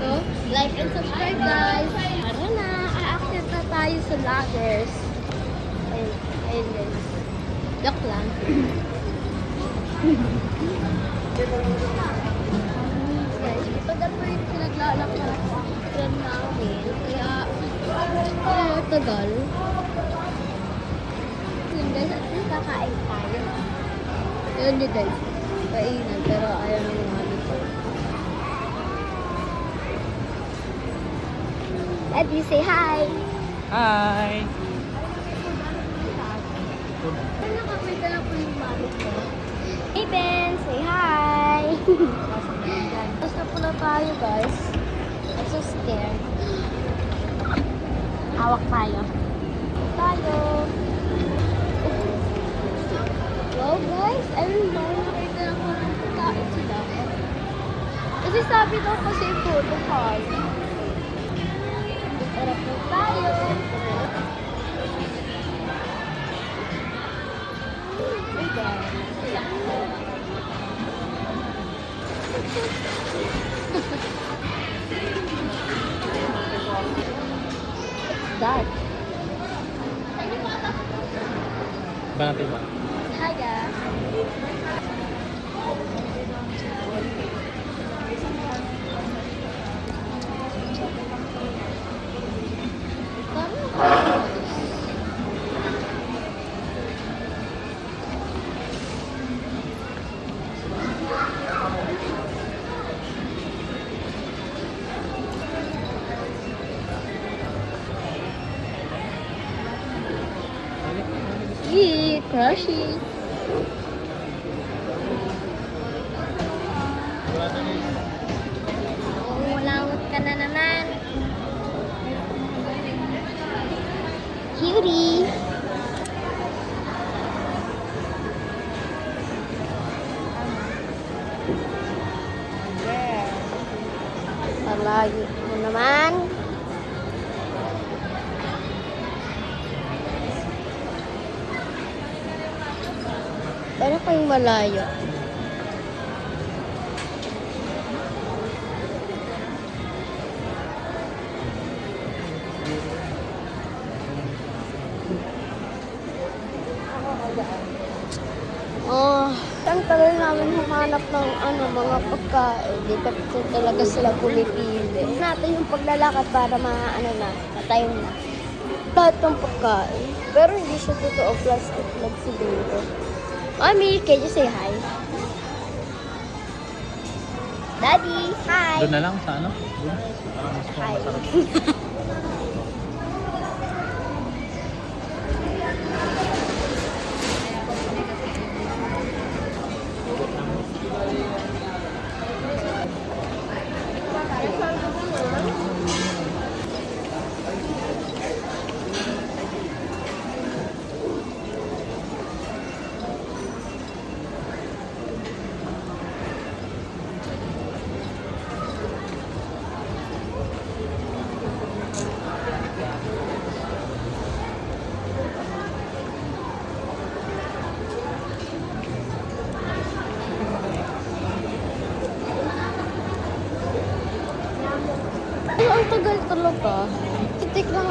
video, like and subscribe guys. Tara na, aakyat na tayo sa ladders. Ayun, ayun guys. Joke lang. Guys, ito na po yung pinaglalakad namin. Kaya tagal. Yun guys, at least kakain tayo. Yun yun guys. Kainan, pero ayaw na yung ano ko. Eddie, say hi! Hi! Nakakita lang po yung mami ko. Hey Ben, say hi! Tapos na po na tayo guys. I'm so scared. Hawak tayo. Tayo! Wow guys, I remember nakita lang po ng pagkain sila. Kasi sabi daw kasi photo call. Tara po tayo! That. Ba natin ba? Hi guys. Yee, crushy. Umulawot ka na naman. Cutie. Palagi mo naman. Pero kung malayo. Oh, ang tagal namin humanap ng mga pagkain. Di pa po talaga sila pumipili. Natin yung paglalakad para matayo na. Lahat ng pagkain. Pero hindi siya totoo plastic lang siguro. Mommy, can you say hi? Daddy, hi! Doon na lang sa ano? Doon. Para mas Hi. masarap. Ay, ang tagal talaga. Titik lang